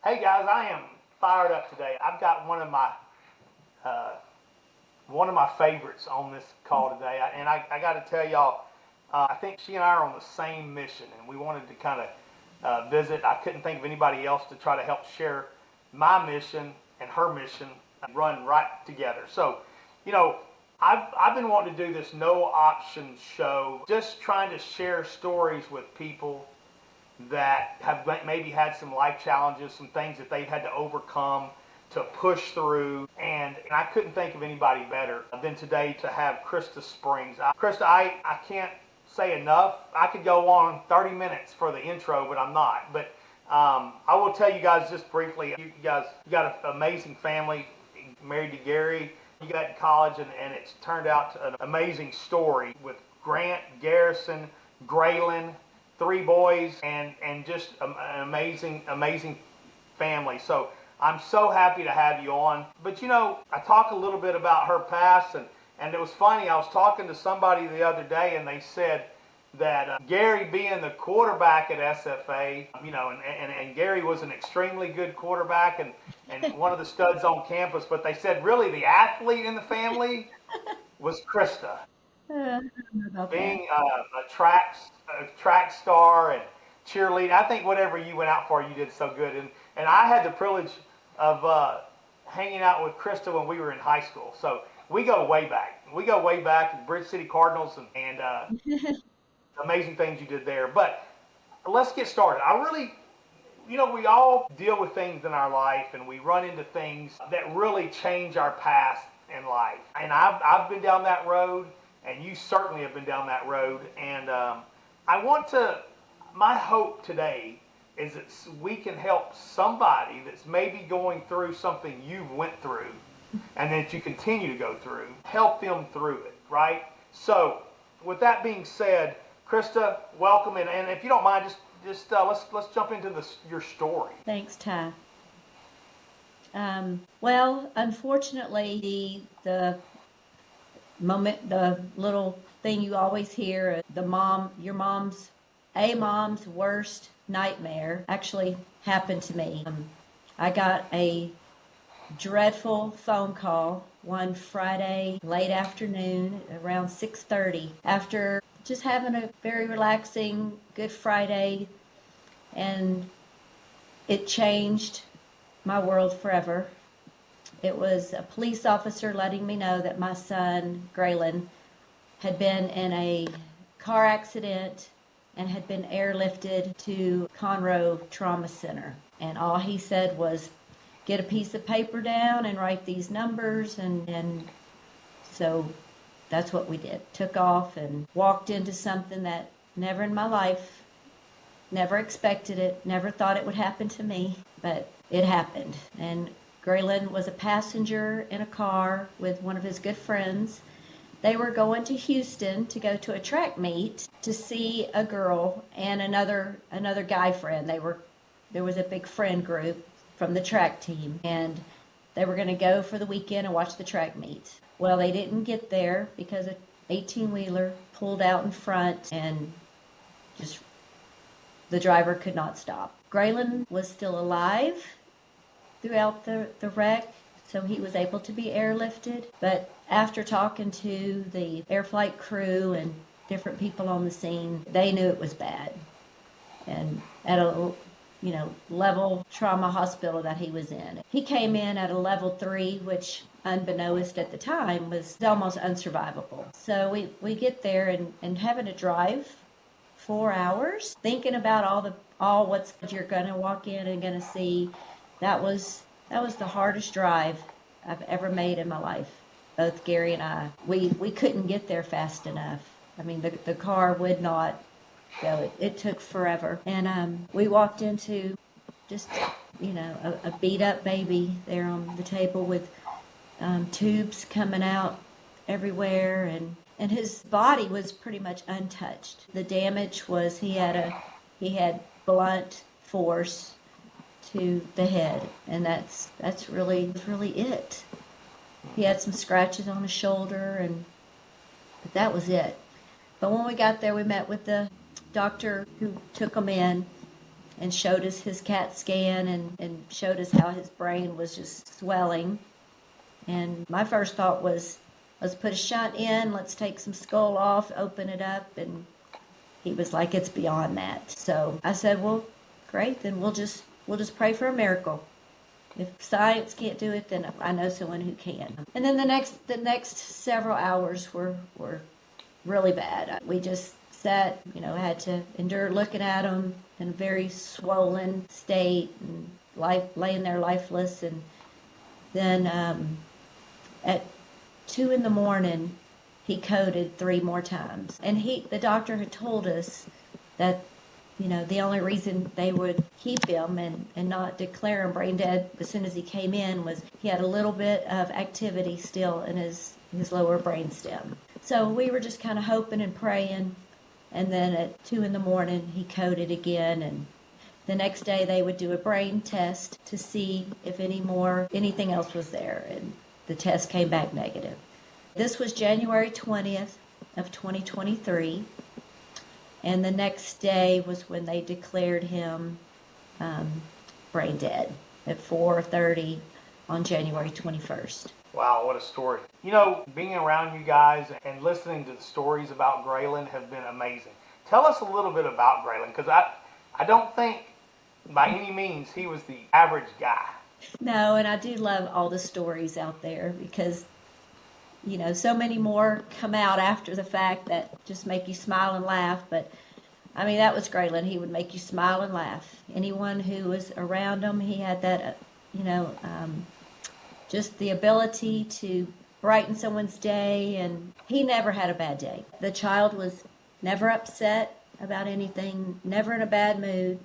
Hey guys, I am fired up today. I've got one of my favorites on this call today, and I got to tell y'all, I think she and I are on the same mission, and we wanted to kind of visit. I couldn't think of anybody else to try to help share my mission and her mission run right together. So, you know, I've been wanting to do this no option show, just trying to share stories with people that have maybe had some life challenges, some things that they've had to overcome to push through. And I couldn't think of anybody better than today to have Krista Springs. Krista, I can't say enough. I could go on 30 minutes for the intro, but I'm not. But I will tell you guys just briefly, you got an amazing family, married to Gary. You got in college, and it's turned out to an amazing story with Grant, Garrison, Graylan, three boys, and just an amazing family. So I'm so happy to have you on. But you know, I talk a little bit about her past, and it was funny. I was talking to somebody the other day, and they said that Gary being the quarterback at SFA, you know, and Gary was an extremely good quarterback and one of the studs on campus, but they said really the athlete in the family was Krista. Uh, about that. Being a track star and cheerleading. I think whatever you went out for, you did so good. And I had the privilege of hanging out with Krista when we were in high school. So we go way back. We go way back to the Bridge City Cardinals and amazing things you did there. But let's get started. I really, you know, we all deal with things in our life and we run into things that really change our path in life. And I've been down that road, and you certainly have been down that road. And I want to, my hope today is that we can help somebody that's maybe going through something you've went through and that you continue to go through, help them through it, right? So with that being said, Krista, welcome. And if you don't mind, just let's jump into your story. Thanks, Ty. Well, unfortunately, the moment, the little thing you always hear, a mom's worst nightmare actually happened to me. I got a dreadful phone call one Friday late afternoon around 6:30 after just having a very relaxing Good Friday, and it changed my world forever. It was a police officer letting me know that my son, Graylan, had been in a car accident and had been airlifted to Conroe Trauma Center. And all he said was, get a piece of paper down and write these numbers. And so that's what we did. Took off and walked into something that never in my life, never expected it, never thought it would happen to me, but it happened. And Graylan was a passenger in a car with one of his good friends. They were going to Houston to go to a track meet to see a girl and another guy friend. There was a big friend group from the track team, and they were going to go for the weekend and watch the track meet. Well, they didn't get there because an 18-wheeler pulled out in front, and just the driver could not stop. Graylan was still alive throughout the wreck, so he was able to be airlifted. But after talking to the air flight crew and different people on the scene, they knew it was bad. And at a level trauma hospital that he was in, he came in at a level 3, which unbeknownst at the time was almost unsurvivable. So we get there and having to drive 4 hours, thinking about all what's you're gonna walk in and gonna see. That was the hardest drive I've ever made in my life. Both Gary and I, we couldn't get there fast enough. I mean, the car would not go. It took forever. And we walked into just, a beat up baby there on the table with tubes coming out everywhere. And his body was pretty much untouched. The damage was he had blunt force to the head, and that's really it. He had some scratches on his shoulder, but that was it. But when we got there, we met with the doctor who took him in, and showed us his CAT scan and showed us how his brain was just swelling. And my first thought was, let's put a shunt in, let's take some skull off, open it up. And he was like, it's beyond that. So I said, well, great, then we'll just pray for a miracle. If science can't do it, then I know someone who can. And then the next several hours were really bad. We just sat, had to endure looking at him in a very swollen state and laying there lifeless. And then at 2 a.m, he coded 3 more times. And the doctor had told us that the only reason they would keep him and not declare him brain dead as soon as he came in was he had a little bit of activity still in his lower brain stem. So we were just kind of hoping and praying. And then at 2 a.m, he coded again. And the next day they would do a brain test to see if anything else was there. And the test came back negative. This was January 20th of 2023. And the next day was when they declared him brain dead at 4:30 on January 21st. Wow, what a story. Being around you guys and listening to the stories about Graylan have been amazing. Tell us a little bit about Graylan, because I don't think by any means he was the average guy. No, and I do love all the stories out there because, so many more come out after the fact that just make you smile and laugh. But, that was Graylan. He would make you smile and laugh. Anyone who was around him, he had that, just the ability to brighten someone's day, and he never had a bad day. The child was never upset about anything, never in a bad mood.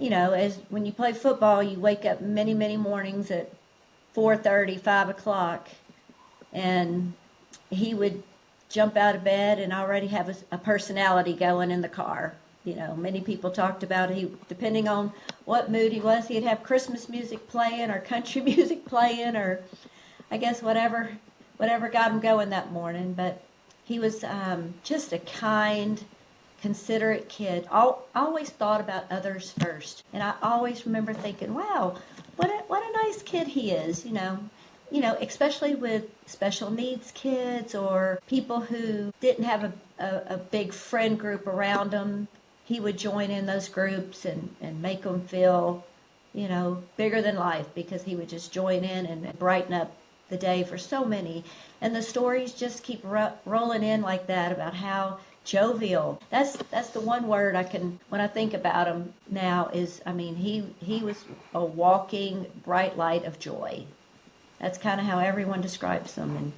As when you play football, you wake up many, many mornings at 4:30, 5 o'clock, and he would jump out of bed and already have a personality going in the car. Many people talked about depending on what mood he was, he'd have Christmas music playing or country music playing, or I guess whatever got him going that morning. But he was just a kind, considerate kid. Always thought about others first. And I always remember thinking, wow, what a nice kid he is, especially with special needs kids or people who didn't have a big friend group around them. He would join in those groups and make them feel, bigger than life, because he would just join in and brighten up the day for so many. And the stories just keep rolling in like that about how jovial. That's the one word when I think about him now is, he was a walking bright light of joy. That's kind of how everyone describes him. And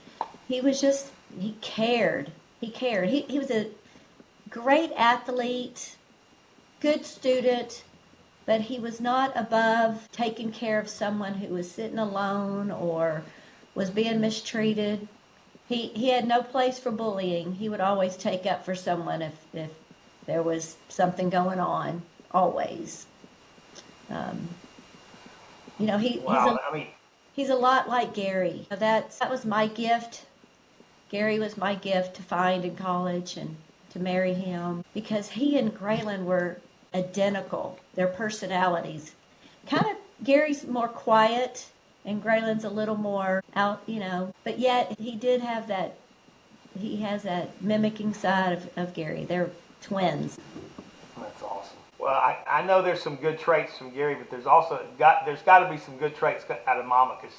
he cared. He was a great athlete, good student, but he was not above taking care of someone who was sitting alone or was being mistreated. He had no place for bullying. He would always take up for someone if there was something going on, always. He's a lot like Gary. That was my gift. Gary was my gift to find in college and to marry him, because he and Graylan were identical. Their personalities. Kind of Gary's more quiet and Graylan's a little more out, but yet he did have that, he has that mimicking side of Gary. They're twins. That's awesome. Well, I know there's some good traits from Gary, but there's got to be some good traits out of Mama, because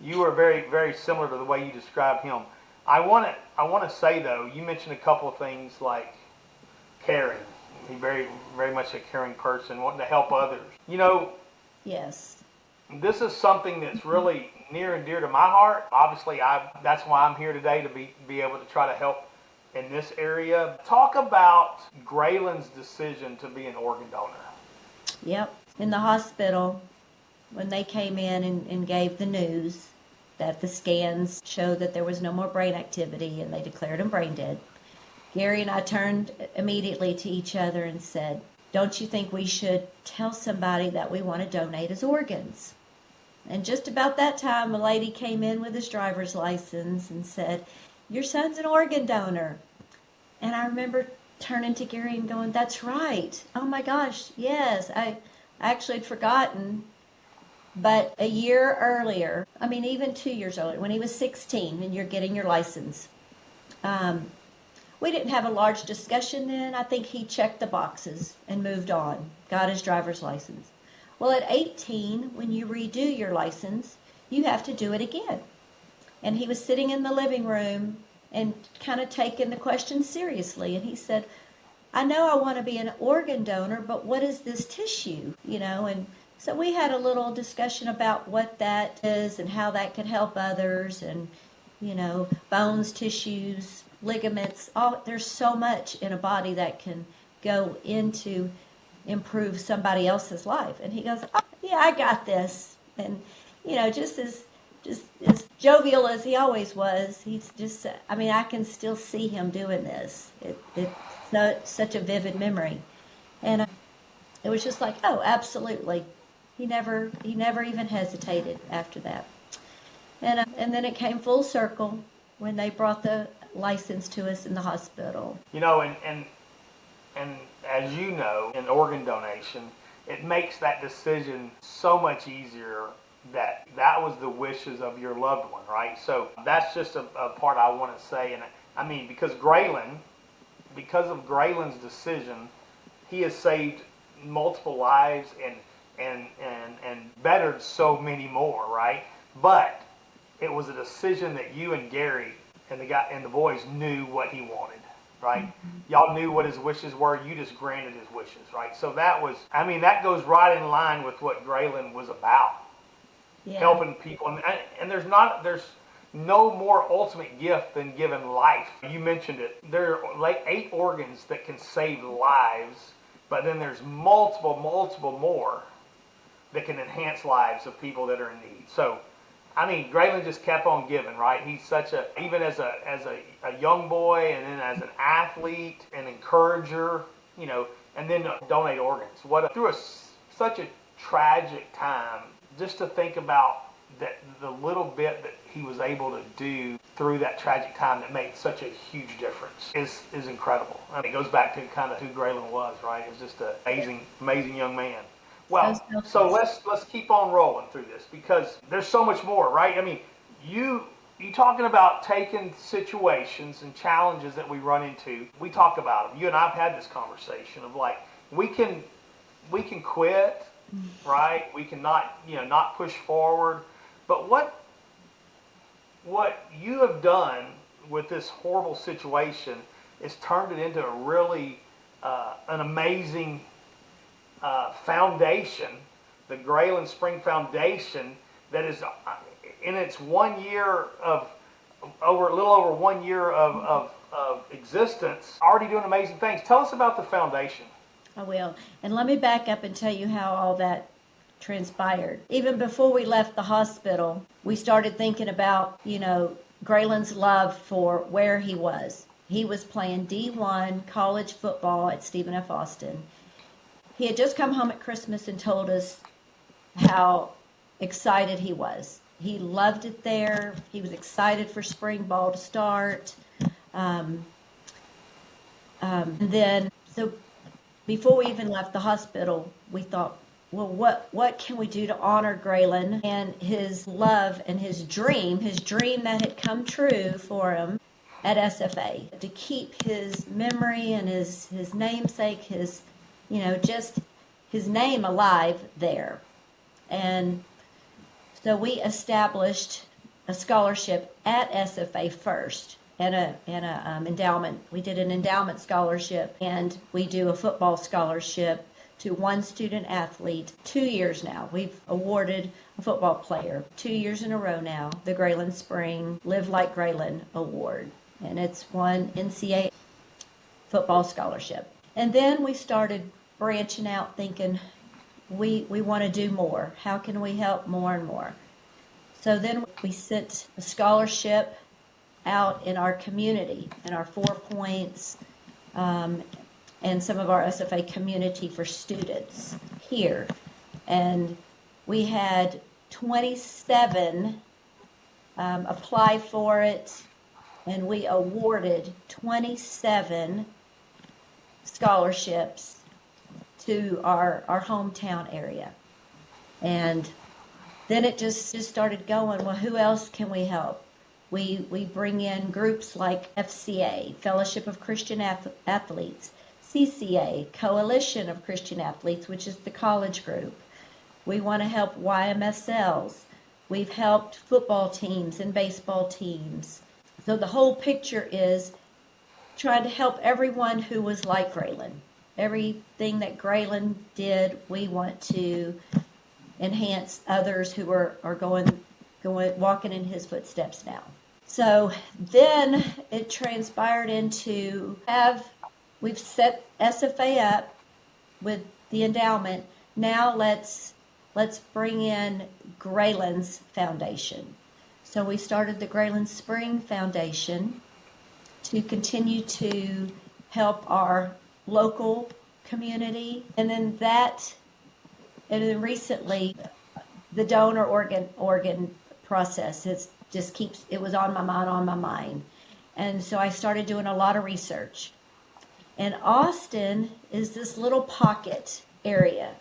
you were very, very similar to the way you described him. I want to say though, you mentioned a couple of things like caring. He's very, very much a caring person, wanting to help others. Yes. This is something that's really near and dear to my heart. Obviously, that's why I'm here today, to be able to try to help in this area. Talk about Graylan's decision to be an organ donor. Yep. In the hospital, when they came in and gave the news that the scans showed that there was no more brain activity and they declared him brain dead, Gary and I turned immediately to each other and said, don't you think we should tell somebody that we want to donate his organs? And just about that time, a lady came in with his driver's license and said, your son's an organ donor. And I remember turning to Gary and going, "That's right. Oh my gosh, yes. I actually had forgotten." But a year earlier, I mean, even 2 years earlier, when he was 16 and you're getting your license, we didn't have a large discussion then. I think he checked the boxes and moved on, got his driver's license. Well, at 18, when you redo your license, you have to do it again. And he was sitting in the living room and kind of taking the question seriously. And he said, "I know I want to be an organ donor, but what is this tissue?" And so we had a little discussion about what that is and how that could help others, and bones, tissues, ligaments. There's so much in a body that can go into improve somebody else's life. And he goes, "Oh, yeah, I got this." And just as jovial as he always was, he's just, I mean, I can still see him doing this. It's such a vivid memory. And it was just like, oh, absolutely. He never even hesitated after that. And then it came full circle when they brought the license to us in the hospital. And as you know, in organ donation, it makes that decision so much easier that was the wishes of your loved one, right? So that's just a part I want to say. And I mean, because of Graylan's decision, he has saved multiple lives and bettered so many more, right? But it was a decision that you and Gary and the boys knew what he wanted, right? Mm-hmm. Y'all knew what his wishes were. You just granted his wishes, right? So that goes right in line with what Graylan was about. Yeah. Helping people, and there's no more ultimate gift than giving life. You mentioned it. There are like 8 organs that can save lives, but then there's multiple more that can enhance lives of people that are in need. So, I mean, Graylan just kept on giving, right? He's even as a young boy, and then as an athlete, an encourager, and then donate organs. Through such a tragic time, just to think about that, the little bit that he was able to do through that tragic time that made such a huge difference is incredible. I mean, it goes back to kind of who Graylan was, right? It was just an amazing young man. Well, so let's keep on rolling through this, because there's so much more, right? I mean, you talking about taking situations and challenges that we run into. We talk about them. You and I have had this conversation of like, we can quit, right? We can not push forward. But what you have done with this horrible situation is turned it into a really an amazing foundation, the Graylan Spring Foundation, that is in its a little over 1 year of existence, already doing amazing things. Tell us about the foundation. I will. And let me back up and tell you how all that transpired. Even before we left the hospital, we started thinking about, Graylan's love for where he was. He was playing D1 college football at Stephen F. Austin. He had just come home at Christmas and told us how excited he was. He loved it there. He was excited for spring ball to start. So before we even left the hospital, we thought, well, what can we do to honor Graylan and his love and his dream that had come true for him at SFA, to keep his memory and his namesake, just his name alive there. And so we established a scholarship at SFA first, and a endowment. We did an endowment scholarship, and we do a football scholarship to one student athlete. 2 years now. We've awarded a football player 2 years in a row now the Graylan Spring Live Like Graylan Award, and it's one NCAA football scholarship. And then we started branching out, thinking we want to do more. How can we help more and more? So then we sent a scholarship out in our community, in our 4 Points, and some of our SFA community for students here. And we had 27 apply for it, and we awarded 27 scholarships to our hometown area. And then it just started going, well, who else can we help? We bring in groups like FCA, Fellowship of Christian Athletes, CCA, Coalition of Christian Athletes, which is the college group. We want to help YMSLs. We've helped football teams and baseball teams. So the whole picture is trying to help everyone who was like Graylan. Everything that Graylan did, we want to enhance others who are walking in his footsteps now. So then it transpired into we've set SFA up with the endowment. Now let's bring in Graylan's Foundation. So we started the Graylan Spring Foundation to continue to help our local community. And then recently, the donor organ process it was on my mind. And so I started doing a lot of research. And Austin is this little pocket area.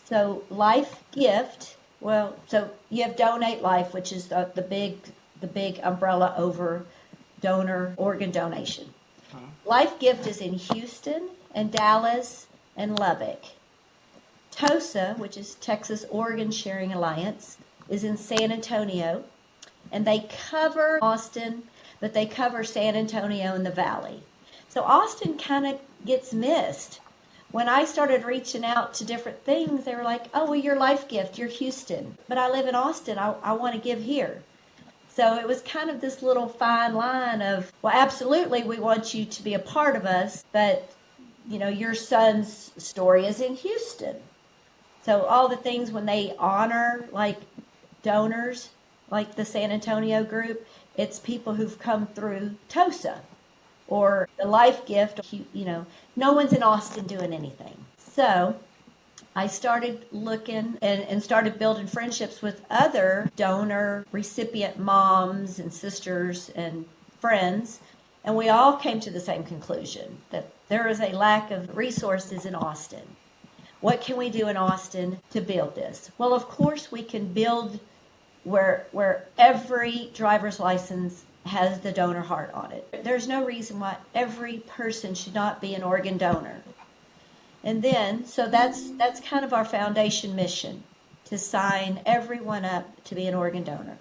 So Life Gift, so you have Donate Life, which is the big umbrella over donor organ donation. Life Gift is in Houston and Dallas and Lubbock. TOSA, which is Texas Organ Sharing Alliance, is in San Antonio, and they cover Austin, but they cover San Antonio and the Valley. So Austin kind of gets missed. When I started reaching out to different things, they were like, oh, well, you're Life Gift, you're Houston, but I live in Austin, I want to give here. So it was kind of this little fine line of, well, absolutely, we want you to be a part of us, but, your son's story is in Houston. So all the things when they honor, like, donors, like the San Antonio group, it's people who've come through TOSA or the Life Gift. No one's in Austin doing anything. So I started looking and started building friendships with other donor recipient moms and sisters and friends. And we all came to the same conclusion that there is a lack of resources in Austin. What can we do in Austin to build this? Well, of course, we can build where every driver's license has the donor heart on it. There's no reason why every person should not be an organ donor. And then, so that's kind of our foundation mission, to sign everyone up to be an organ donor.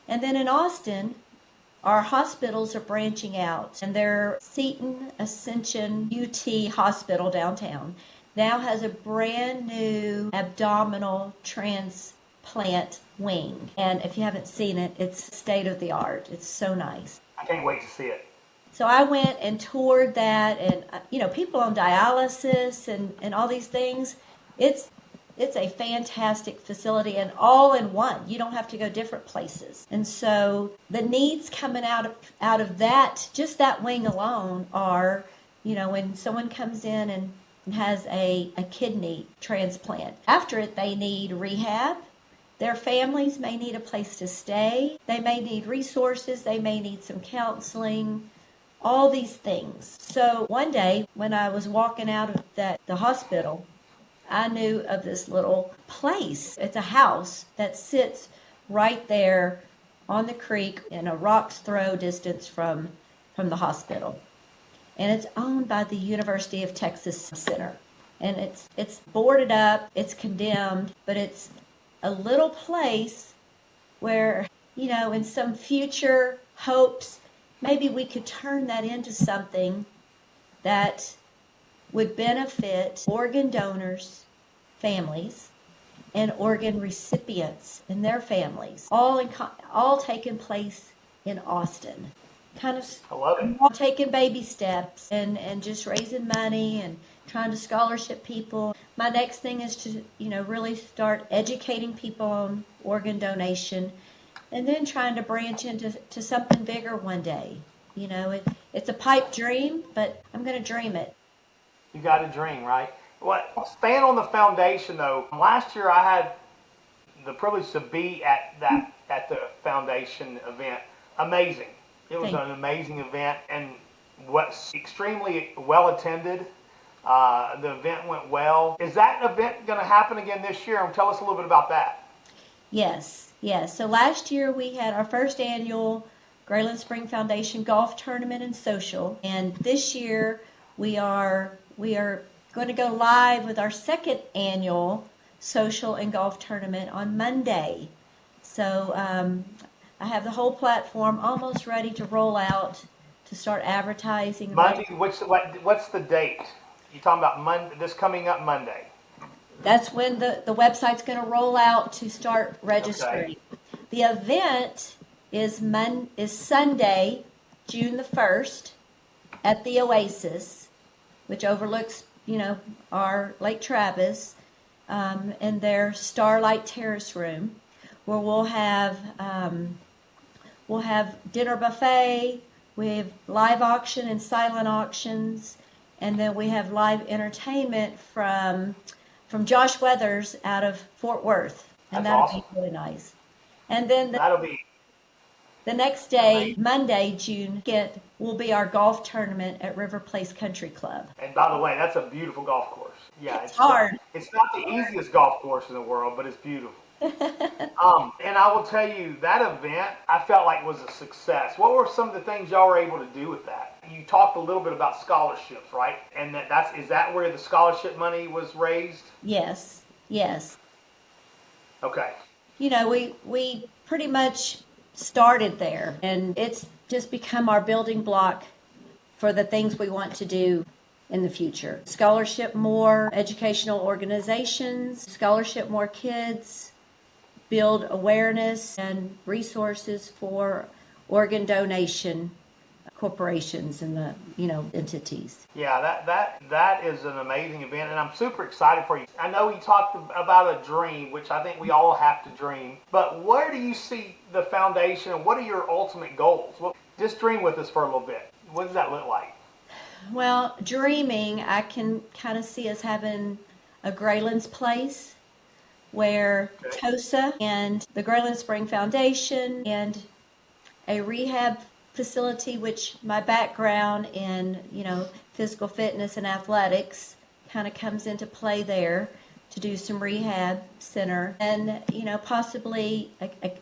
And then in Austin, our hospitals are branching out, and their Seton Ascension UT hospital downtown now has a brand new abdominal transplant wing. And if you haven't seen it, it's state of the art. It's so nice. I can't wait to see it. So I went and toured that, and people on dialysis and all these things. It's a fantastic facility, and all in one. You don't have to go different places. And so the needs coming out of that, just that wing alone, are, when someone comes in and has a kidney transplant. After it, they need rehab. Their families may need a place to stay. They may need resources. They may need some counseling. All these things. So one day when I was walking out of the hospital, I knew of this little place. It's a house that sits right there on the creek in a rock's throw distance from the hospital. And it's owned by the University of Texas Center. And it's boarded up, it's condemned, but it's a little place where, in some future hopes, maybe we could turn that into something that would benefit organ donors, families, and organ recipients and their families, all taking place in Austin. Kind of I love it. taking baby steps and just raising money and trying to scholarship people. My next thing is to, really start educating people on organ donation, and then trying to branch into something bigger one day. It's a pipe dream, but I'm going to dream it. You got a dream, right? Staying on the foundation, though, last year I had the privilege to be at the foundation event. Amazing. It was an amazing event, and was extremely well attended. The event went well. Is that event going to happen again this year? And tell us a little bit about that. Yes, yes. So last year we had our first annual Graylan Spring Foundation golf tournament and social, and this year we are going to go live with our second annual social and golf tournament on Monday. So I have the whole platform almost ready to roll out to start advertising. Monday, what's the date? You talking about Monday? This coming up Monday? That's when the website's going to roll out to start registering. Okay. The event is Sunday, June the 1st at the Oasis, which overlooks, our Lake Travis, in their Starlight Terrace room, where we'll have dinner buffet, we have live auction and silent auctions, and then we have live entertainment from Josh Weathers out of Fort Worth, and That's that'll awesome. be really nice. And then That'll be the next day, amazing. Monday, June 2nd, will be our golf tournament at River Place Country Club. And by the way, that's a beautiful golf course. Yeah, It's hard. it's not the easiest golf course in the world, but it's beautiful. And I will tell you, that event I felt like was a success. What were some of the things y'all were able to do with that? You talked a little bit about scholarships, right? And is that where the scholarship money was raised? Yes, yes. Okay. We pretty much started there, and it's just become our building block for the things we want to do in the future. Scholarship more educational organizations, scholarship more kids, build awareness and resources for organ donation corporations and the entities. Yeah, that is an amazing event, and I'm super excited for you. I know you talked about a dream, which I think we all have to dream. But where do you see the foundation, and what are your ultimate goals? Well, just dream with us for a little bit. What does that look like? Well, dreaming, I can kind of see us having a Graylan's Place where Okay. TOSA and the Graylan Spring Foundation and a rehab facility, which my background in, physical fitness and athletics kind of comes into play there to do some rehab center and, possibly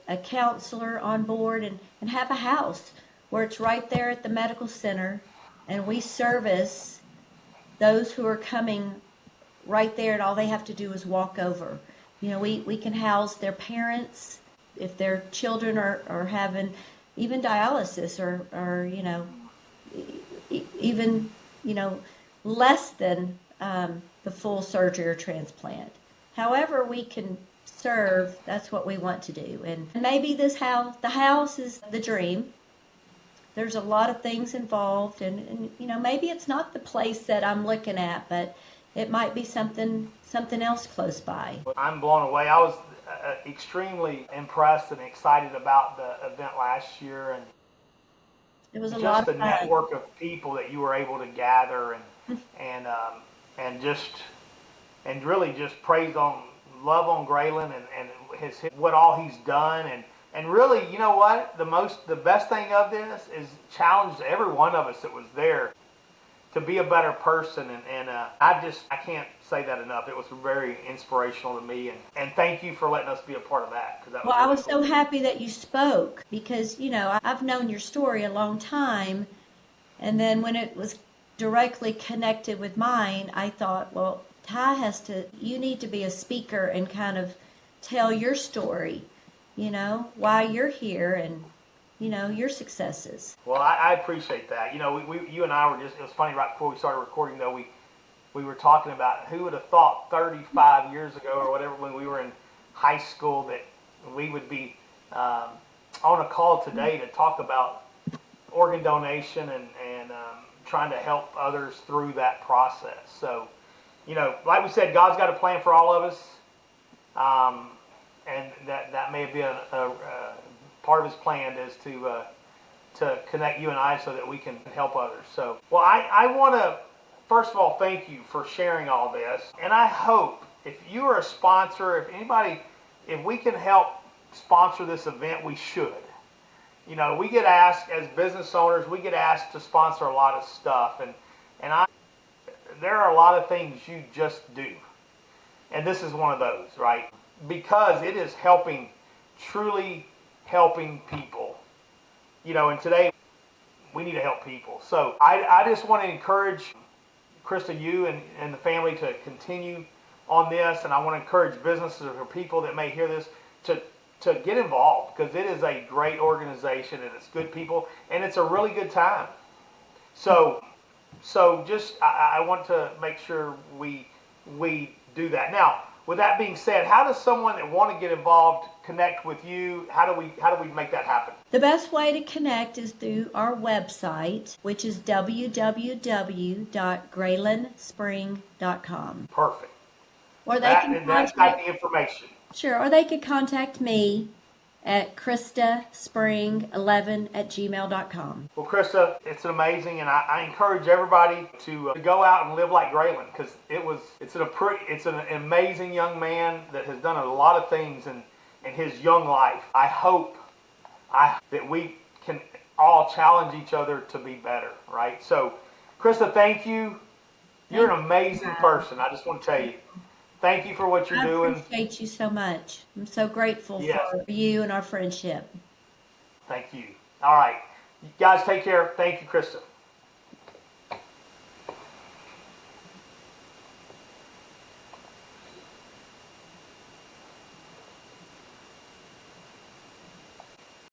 a counselor on board and have a house where it's right there at the medical center and we service those who are coming right there and all they have to do is walk over. We can house their parents if their children are having even dialysis or even, less than the full surgery or transplant. However we can serve, that's what we want to do. And maybe the house is the dream. There's a lot of things involved and maybe it's not the place that I'm looking at, but it might be something else close by. I'm blown away. I was extremely impressed and excited about the event last year, and It was a just lot the of fun. network of people that you were able to gather and and just and really just love on Graylan and what all he's done and really, you know what, the best thing of this is challenged every one of us that was there to be a better person and I can't say that enough. It was very inspirational to me and thank you for letting us be a part of that because that was Well, I really was cool. so happy that you spoke because, I've known your story a long time. And then when it was directly connected with mine, I thought, well, you need to be a speaker and kind of tell your story, why you're here and, your successes. Well, I appreciate that. You and I it was funny right before we started recording though, we were talking about who would have thought 35 years ago or whatever when we were in high school that we would be on a call today to talk about organ donation and trying to help others through that process. So, like we said, God's got a plan for all of us, and that may be a part of His plan is to connect you and I so that we can help others. So, well, I want to first of all thank you for sharing all this, and I hope if you are a sponsor, if we can help sponsor this event, we should. You know, we get asked as business owners, we get asked to sponsor a lot of stuff, and there are a lot of things you just do, and this is one of those, right? Because it is helping, truly helping people. You know, and today we need to help people. So I just want to encourage Krista, you and the family to continue on this, and I want to encourage businesses or people that may hear this to get involved, because it is a great organization and it's good people and it's a really good time. So just I want to make sure we do that. Now, with that being said, how does someone that want to get involved connect with you? How do we make that happen? The best way to connect is through our website, which is www.graylanspring.com. Perfect. Or they That can and that's got contact, the information. sure, or they could contact me at kristaspring11@gmail.com. Well, Krista, it's amazing, and I encourage everybody to go out and live like Graylan, because it's an amazing young man that has done a lot of things in his young life. I hope that we can all challenge each other to be better, right? So, Krista, thank you. You're an amazing person. I just want to tell you, thank you for what you're doing. I appreciate you so much. I'm so grateful Yes. for you and our friendship. Thank you. All right. You guys take care. Thank you, Krista.